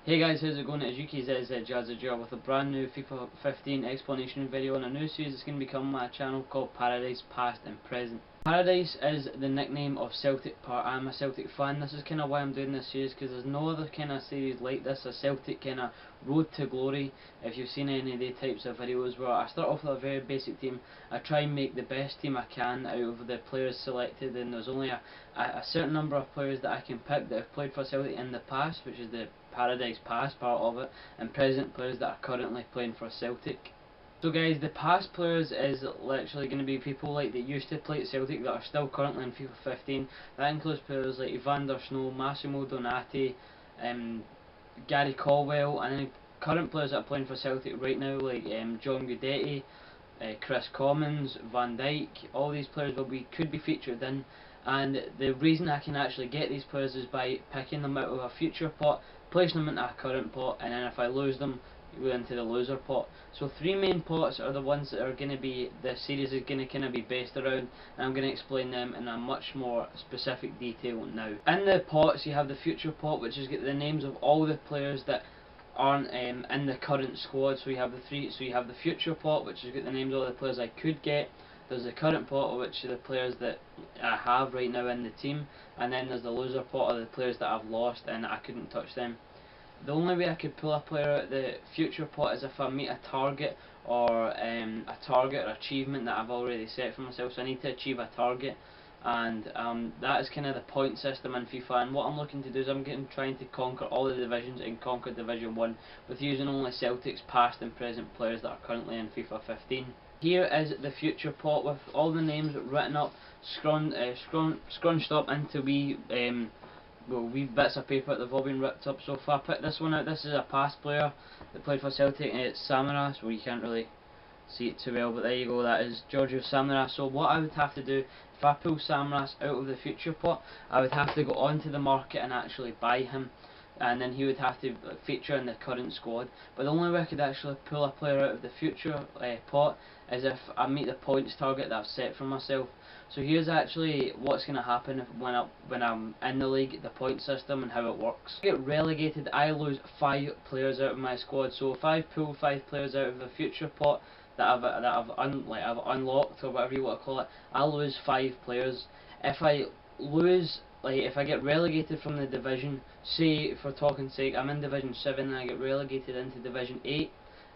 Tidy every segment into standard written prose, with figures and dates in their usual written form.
Hey guys, how's it going? It's UKZZZJAZZAJR with a brand new FIFA 15 explanation video on a new series that's going to become my channel called Paradise Past and Present. Paradise is the nickname of Celtic part. I'm a Celtic fan. This is kind of why I'm doing this series, because there's no other kind of series like this, a Celtic kind of road to glory. If you've seen any of the types of videos where I start off with a very basic team, I try and make the best team I can out of the players selected, and there's only a certain number of players that I can pick that have played for Celtic in the past, which is the Paradise Past part of it, and present players that are currently playing for Celtic. So guys, the past players is literally going to be people like that used to play at Celtic that are still currently in FIFA 15. That includes players like Evander Snow, Massimo Donati, Gary Caldwell, and then current players that are playing for Celtic right now like John Guidetti, Chris Commons, Van Dijk. All these players could be featured in, and the reason I can actually get these players is by picking them out of a future pot, placing them into a current pot, and then if I lose them, go into the loser pot. So three main pots are the ones that are going to be, the series is going to kind of be based around, and I'm going to explain them in a much more specific detail now. In the pots you have the future pot, which is get the names of all the players that aren't in the current squad. So you have the future pot, which is get the names of all the players I could get. There's the current pot, which are the players that I have right now in the team, and then there's the loser pot of the players that I've lost and I couldn't touch them. The only way I could pull a player out of the future pot is if I meet a target or achievement that I've already set for myself. So I need to achieve a target, and that is kind of the point system in FIFA. And what I'm looking to do is trying to conquer all the divisions and conquer Division 1 with using only Celtic's past and present players that are currently in FIFA 15. Here is the future pot with all the names written up, scrunched up into wee bits of paper that have all been ripped up. So if I pick this one out, this is a past player that played for Celtic, and it's Samaras. Well, you can't really see it too well, but there you go, that is Giorgio Samaras. So what I would have to do, if I pull Samaras out of the future pot, I would have to go onto the market and actually buy him, and then he would have to feature in the current squad. But the only way I could actually pull a player out of the future pot is if I meet the points target that I've set for myself. So here's actually what's going to happen when I'm in the league, the point system and how it works. If I get relegated, I lose 5 players out of my squad. So if I pull 5 players out of the future pot that I've unlocked, or whatever you want to call it, I'll lose 5 players. If I lose, if I get relegated from the division, say for talking sake I'm in Division 7 and I get relegated into Division 8,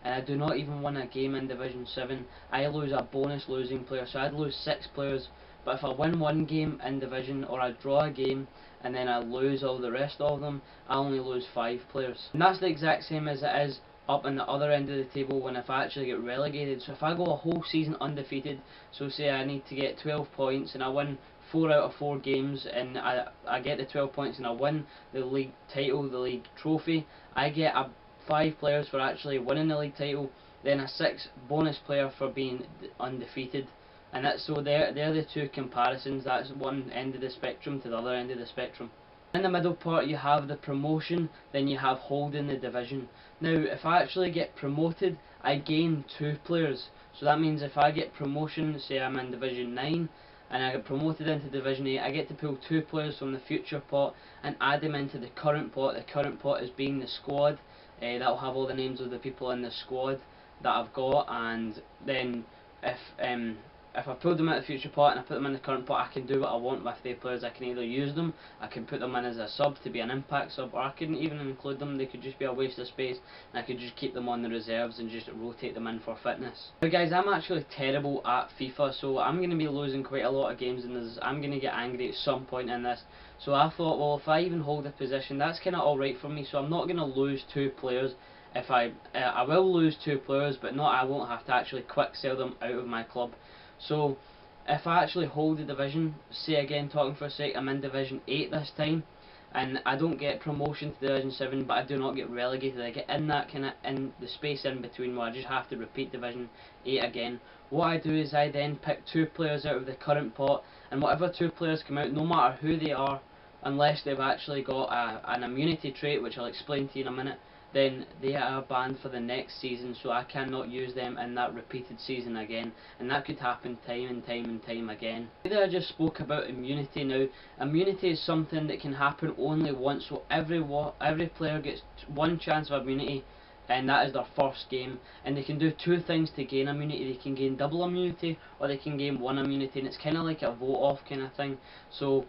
and I do not even win a game in Division 7, I lose a bonus losing player, so I'd lose 6 players. But if I win one game in Division, or I draw a game and then I lose all the rest of them, I only lose 5 players. And that's the exact same as it is up on the other end of the table when if I actually get relegated. So if I go a whole season undefeated, so say I need to get 12 points and I win 4 out of 4 games, and I get the 12 points and I win the league title, the league trophy, I get a 5 players for actually winning the league title, then a 6 bonus player for being undefeated. And that's, so they're the two comparisons. That's one end of the spectrum to the other end of the spectrum. In the middle part you have the promotion, then you have holding the division. Now if I actually get promoted, I gain 2 players. So that means if I get promotion, say I'm in Division 9 and I get promoted into Division 8, I get to pull 2 players from the future pot and add them into the current pot. The current pot is being the squad. That'll have all the names of the people in the squad that I've got, and then if I pull them out of the future pot and I put them in the current pot, I can do what I want with the players. I can either use them, I can put them in as a sub to be an impact sub, or I couldn't even include them. They could just be a waste of space, and I could just keep them on the reserves and just rotate them in for fitness. Now guys, I'm actually terrible at FIFA, so I'm going to be losing quite a lot of games, and I'm going to get angry at some point in this. So I thought, well, if I even hold a position, that's kind of alright for me, so I'm not going to lose 2 players. If I will lose 2 players, but I won't have to actually quick sell them out of my club. So if I actually hold the division, say again talking for a sec, I'm in Division 8 this time, and I don't get promotion to Division 7, but I do not get relegated. I get in that kind of, in the space in between where I just have to repeat Division 8 again. What I do is I then pick 2 players out of the current pot, and whatever 2 players come out, no matter who they are, unless they've actually got an immunity trait, which I'll explain to you in a minute, then they are banned for the next season, so I cannot use them in that repeated season again, and that could happen time and time and time again. Either I just spoke about immunity. Now, immunity is something that can happen only once, so every player gets one chance of immunity, and that is their first game, and they can do two things to gain immunity. They can gain double immunity, or they can gain one immunity, and it's kind of like a vote off kind of thing. So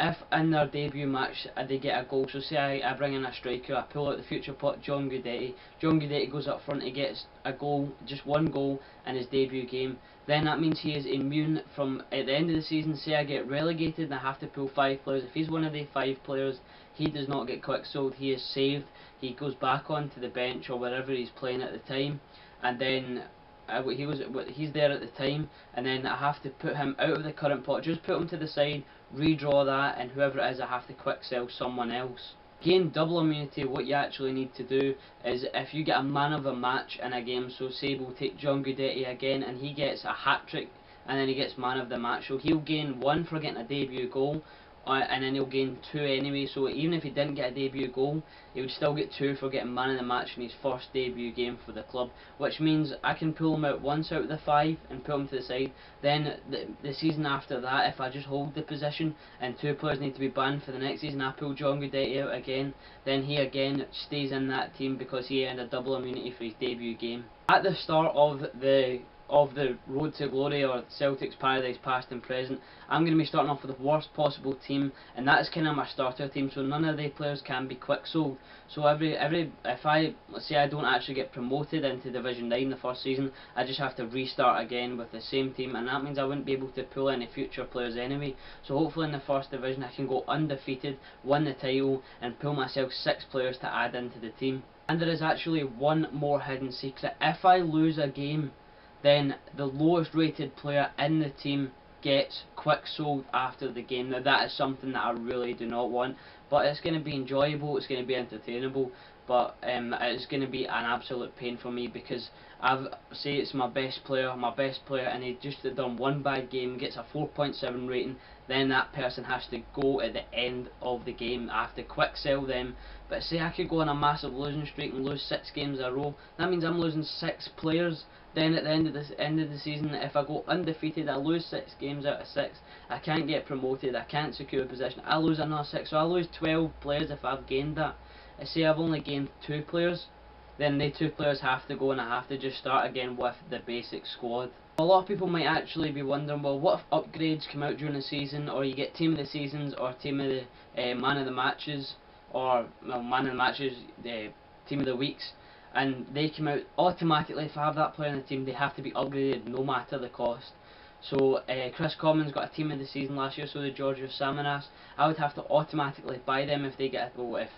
if in their debut match they get a goal, so say I bring in a striker, I pull out the future pot John Guidetti goes up front, he gets a goal, just one goal in his debut game, then that means he is immune from, at the end of the season, say I get relegated and I have to pull 5 players, if he's one of the 5 players, he does not get quick sold, he is saved, he goes back onto the bench or wherever he's playing at the time, and then he's there at the time, and then I have to put him out of the current pot, just put him to the side, redraw that, and whoever it is I have to quick sell someone else. Gain double immunity, what you actually need to do is if you get a man of the match in a game, so say we'll take John Guidetti again and he gets a hat-trick and then he gets man of the match, so he'll gain 1 for getting a debut goal, and then he'll gain 2 anyway, so even if he didn't get a debut goal, he would still get 2 for getting man of the match in his first debut game for the club, which means I can pull him out once out of the 5 and put him to the side. Then the season after that, if I just hold the position and 2 players need to be banned for the next season, I pull John Guidetti out again, then he again stays in that team because he earned a double immunity for his debut game. At the start of the road to glory, or Celtic's paradise past and present, I'm going to be starting off with the worst possible team, and that is kind of my starter team, so none of the players can be quick sold. So if let's say I don't actually get promoted into Division 9 the first season, I just have to restart again with the same team, and that means I wouldn't be able to pull any future players anyway. So hopefully in the first division I can go undefeated, win the title, and pull myself 6 players to add into the team. And there is actually one more hidden secret. If I lose a game, then the lowest rated player in the team gets quick sold after the game. Now that is something that I really do not want, but it's going to be enjoyable, it's going to be entertainable, but it's going to be an absolute pain for me because say it's my best player, and he just done one bad game, gets a 4.7 rating, then that person has to go at the end of the game. I have to quick sell them. But say I could go on a massive losing streak and lose 6 games in a row, that means I'm losing 6 players. Then at the end of the season, if I go undefeated, I lose 6 games out of 6, I can't get promoted, I can't secure a position, I lose another 6, so I lose 12 players if I've gained that. I say I've only gained 2 players, then the 2 players have to go and I have to just start again with the basic squad. A lot of people might actually be wondering, well, what if upgrades come out during the season, or you get team of the seasons, or team of the man of the matches, or well, man of the matches, team of the weeks, and they come out automatically. If I have that player in the team, they have to be upgraded no matter the cost. So Chris Commons got a team of the season last year, so did Georgios Samaras. I would have to automatically buy them if they get a, well, if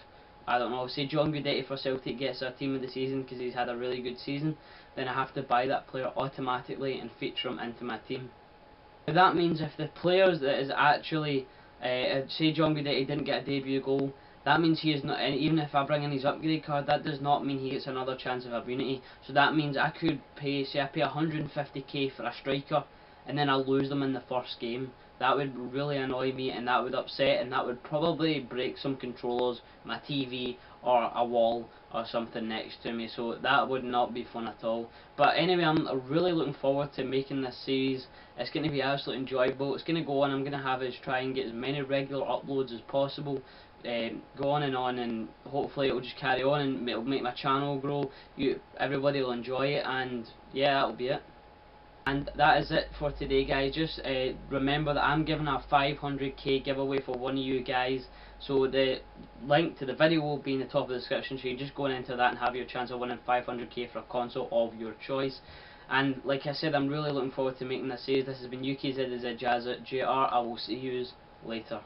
I don't know, say John Guidetti for Celtic gets a team of the season because he's had a really good season, then I have to buy that player automatically and feature him into my team. Now that means if the players that is actually, say John Guidetti didn't get a debut goal, that means he is not, and even if I bring in his upgrade card, that does not mean he gets another chance of immunity. So that means I could pay, say I pay 150k for a striker, and then I'll lose them in the first game. That would really annoy me, and that would upset, and that would probably break some controllers, my TV, or a wall, or something next to me, so that would not be fun at all. But anyway, I'm really looking forward to making this series. It's going to be absolutely enjoyable. It's going to go on, I'm going to have is try and get as many regular uploads as possible, go on, and hopefully it will just carry on, and it'll make my channel grow. Everybody will enjoy it, and yeah, that'll be it. And that is it for today, guys. Just remember that I'm giving a 500k giveaway for one of you guys, so the link to the video will be in the top of the description, so you just go and enter that and have your chance of winning 500k for a console of your choice. And like I said, I'm really looking forward to making this series. This has been UKZZZJAZZAJR. I will see you later.